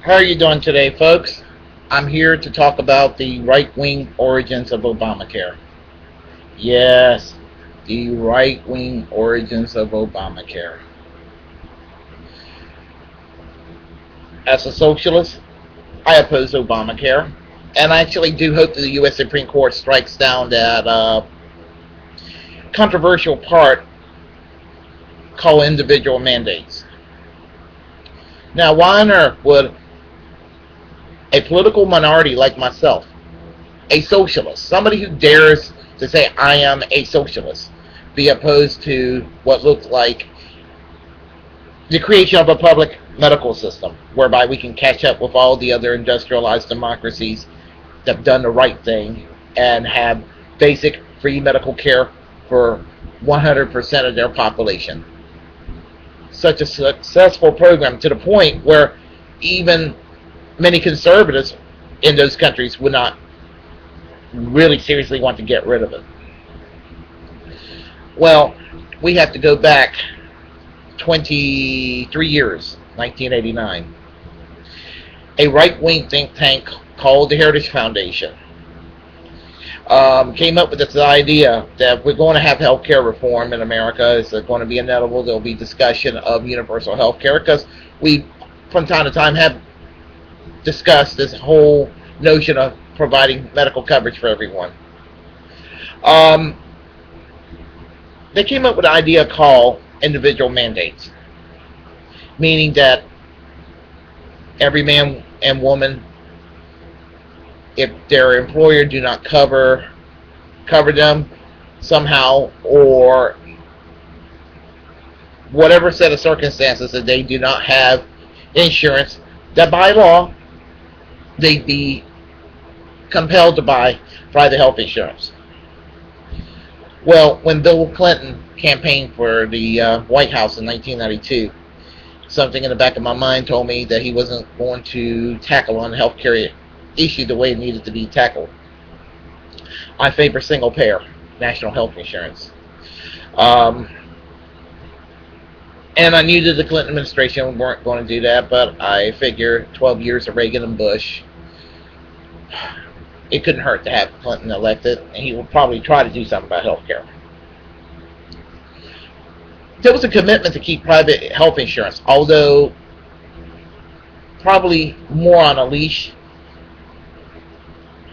How are you doing today, folks? I'm here to talk about the right-wing origins of Obamacare. Yes, the right-wing origins of Obamacare. As a socialist, I oppose Obamacare, and I actually do hope that the U.S. Supreme Court strikes down that controversial part called individual mandates. Now, why on earth would a political minority like myself, a socialist, somebody who dares to say I am a socialist, be opposed to what looks like the creation of a public medical system whereby we can catch up with all the other industrialized democracies that have done the right thing and have basic free medical care for 100% of their population. Such a successful program to the point where even many conservatives in those countries would not really seriously want to get rid of it. Well, we have to go back 23 years, 1989. A right-wing think tank called the Heritage Foundation came up with this idea that we're going to have healthcare reform in America. It's going to be inevitable. There'll be discussion of universal healthcare because we, from time to time, have discussed this whole notion of providing medical coverage for everyone. They came up with an idea called individual mandates, meaning that every man and woman, if their employer do not cover them somehow, or whatever set of circumstances that they do not have insurance, that by law they'd be compelled to buy private health insurance. Well, when Bill Clinton campaigned for the White House in 1992, something in the back of my mind told me that he wasn't going to tackle on the health care issue the way it needed to be tackled. I favor single payer national health insurance. And I knew that the Clinton administration weren't going to do that, but I figure 12 years of Reagan and Bush, it couldn't hurt to have Clinton elected, and he would probably try to do something about health care. There was a commitment to keep private health insurance, although probably more on a leash.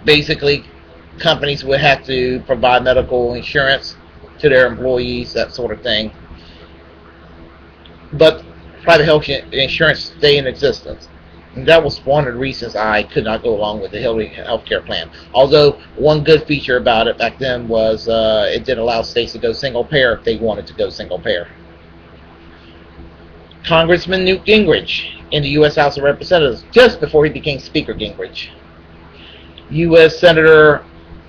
Basically, companies would have to provide medical insurance to their employees, that sort of thing. But private health insurance stayed in existence. And that was one of the reasons I could not go along with the Hillary healthcare plan. Although one good feature about it back then was it did allow states to go single payer if they wanted to go single payer. Congressman Newt Gingrich in the U.S. House of Representatives, just before he became Speaker Gingrich. U.S. Senator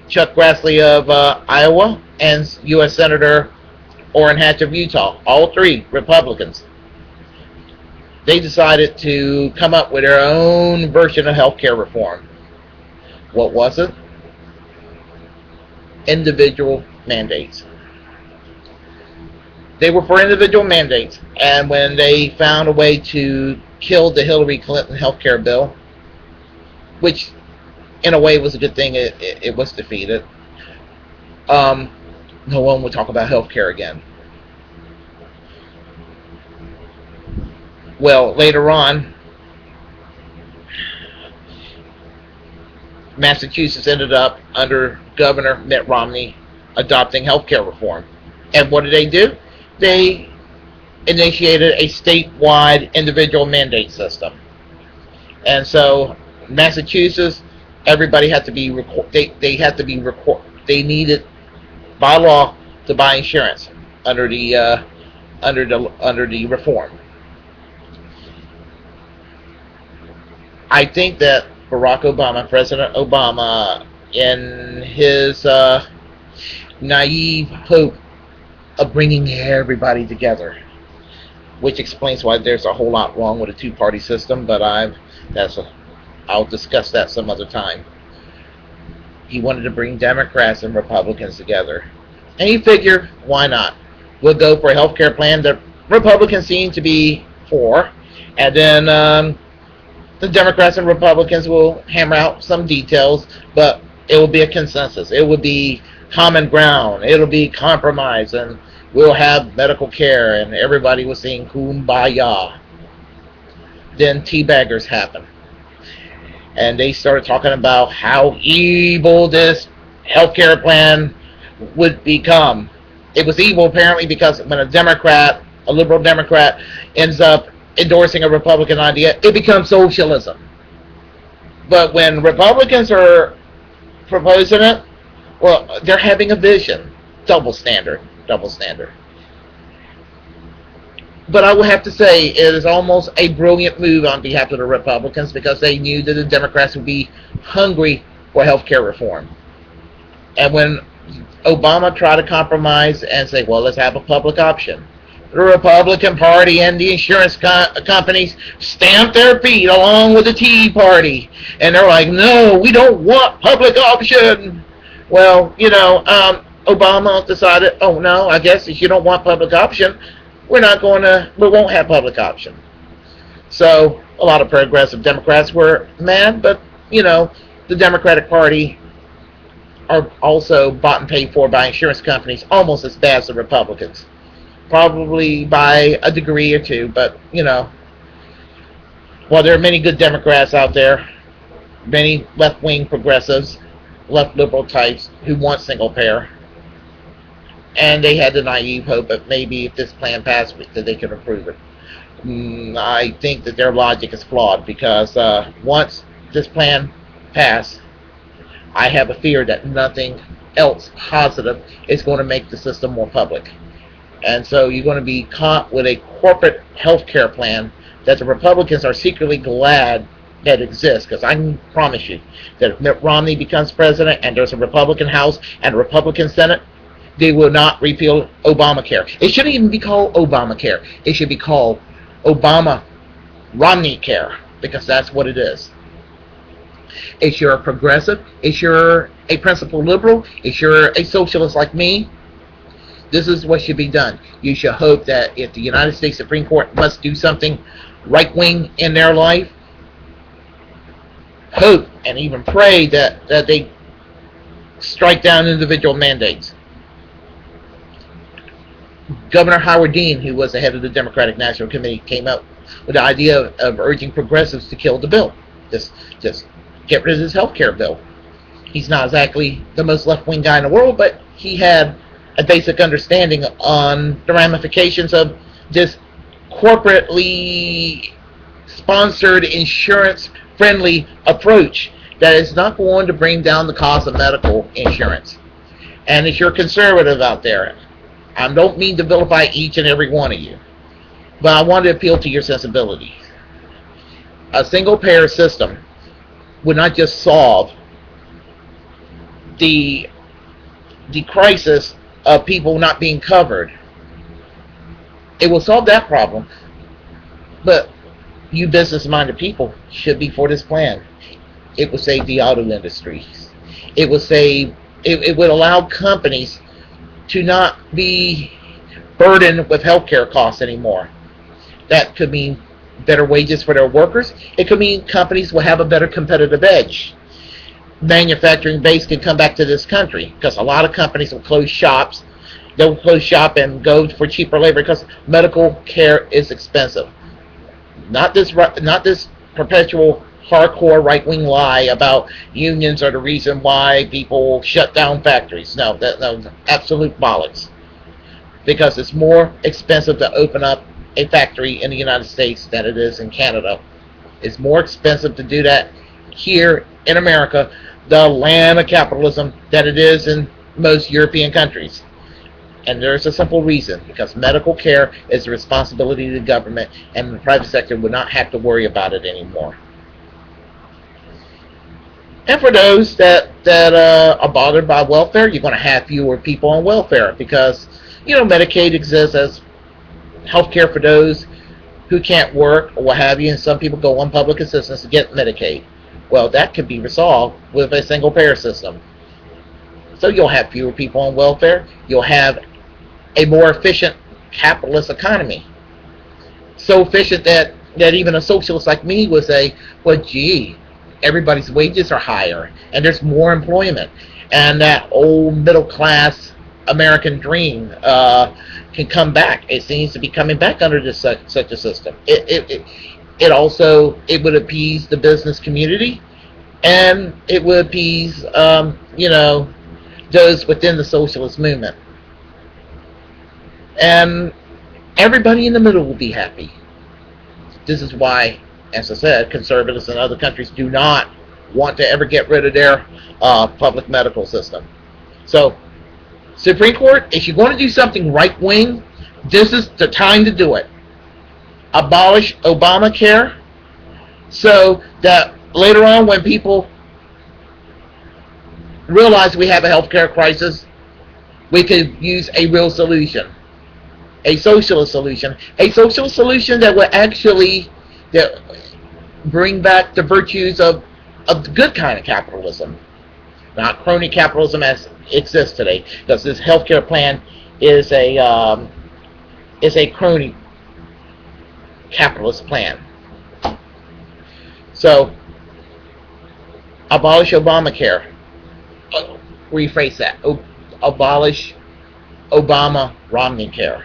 Chuck Grassley of Iowa, and U.S. Senator Orrin Hatch of Utah, all three Republicans. They decided to come up with their own version of healthcare reform. What was it? Individual mandates. They were for individual mandates, and when they found a way to kill the Hillary Clinton healthcare bill, which in a way was a good thing, it was defeated, no one would talk about healthcare again. Well, later on, Massachusetts ended up under Governor Mitt Romney adopting healthcare reform. And what did they do? They initiated a statewide individual mandate system. And so Massachusetts, everybody had to be they needed by law to buy insurance under the reform. I think that Barack Obama, President Obama, in his naive hope of bringing everybody together, which explains why there's a whole lot wrong with a two-party system, but I'll discuss that some other time. He wanted to bring Democrats and Republicans together. And he figured, why not? We'll go for a health care plan that Republicans seem to be for, and then The Democrats and Republicans will hammer out some details, but it will be a consensus. It will be common ground. It'll be compromise, and we'll have medical care, and everybody will sing kumbaya. Then teabaggers happen, and they started talking about how evil this healthcare plan would become. It was evil apparently because when a liberal Democrat, ends up endorsing a Republican idea, it becomes socialism. But when Republicans are proposing it, well, they're having a vision. Double standard. Double standard. But I would have to say it is almost a brilliant move on behalf of the Republicans because they knew that the Democrats would be hungry for health care reform. And when Obama tried to compromise and say, well, let's have a public option, the Republican Party and the insurance companies stamped their feet along with the Tea Party. And they're like, no, we don't want public option. Well, Obama decided, oh, no, I guess if you don't want public option, we won't have public option. So a lot of progressive Democrats were mad, but, the Democratic Party are also bought and paid for by insurance companies almost as bad as the Republicans. Probably by a degree or two, but, while there are many good Democrats out there, many left-wing progressives, left liberal types who want single payer, and they had the naive hope that maybe if this plan passed, that they could improve it. I think that their logic is flawed because once this plan passed, I have a fear that nothing else positive is going to make the system more public. And so you're going to be caught with a corporate health care plan that the Republicans are secretly glad that exists, because I can promise you that if Mitt Romney becomes president and there's a Republican House and a Republican Senate, they will not repeal Obamacare. It shouldn't even be called Obamacare. It should be called Obama-Romney Care, because that's what it is. If you're a progressive, if you're a principled liberal, if you're a socialist like me, this is what should be done. You should hope that if the United States Supreme Court must do something right-wing in their life, hope and even pray that they strike down individual mandates. Governor Howard Dean, who was the head of the Democratic National Committee, came up with the idea of urging progressives to kill the bill. Just get rid of this health care bill. He's not exactly the most left-wing guy in the world, but he had a basic understanding on the ramifications of this corporately sponsored insurance-friendly approach that is not going to bring down the cost of medical insurance. And if you're conservative out there, I don't mean to vilify each and every one of you, but I want to appeal to your sensibilities. A single-payer system would not just solve the crisis of people not being covered. It will solve that problem, but you business-minded people should be for this plan. It will save the auto industries. It would allow companies to not be burdened with healthcare costs anymore. That could mean better wages for their workers. It could mean companies will have a better competitive edge. Manufacturing base can come back to this country because a lot of companies will close shops. They'll close shop and go for cheaper labor because medical care is expensive. Not this perpetual hardcore right-wing lie about unions are the reason why people shut down factories. No, absolute bollocks. Because it's more expensive to open up a factory in the United States than it is in Canada. It's more expensive to do that here in America, the land of capitalism, than it is in most European countries. And there's a simple reason, because medical care is the responsibility of the government, and the private sector would not have to worry about it anymore. And for those that are bothered by welfare, you're going to have fewer people on welfare because, Medicaid exists as health care for those who can't work or what have you, and some people go on public assistance to get Medicaid. Well, that could be resolved with a single payer system. So you'll have fewer people on welfare. You'll have a more efficient capitalist economy. So efficient that that even a socialist like me would say, well, gee, everybody's wages are higher and there's more employment, and that old middle class American dream can come back. It seems to be coming back under this such a system. It also, it would appease the business community, and it would appease those within the socialist movement, and everybody in the middle will be happy. This is why, as I said, conservatives in other countries do not want to ever get rid of their public medical system. So, Supreme Court, if you're going to do something right-wing, this is the time to do it. Abolish Obamacare, so that later on, when people realize we have a healthcare crisis, we could use a real solution. A socialist solution that will actually bring back the virtues of the good kind of capitalism, not crony capitalism as exists today. Because this healthcare plan is a crony capitalist plan. So, abolish Obamacare. Rephrase that. Abolish Obama-Romney care.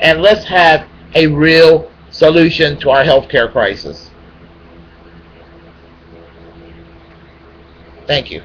And let's have a real solution to our healthcare crisis. Thank you.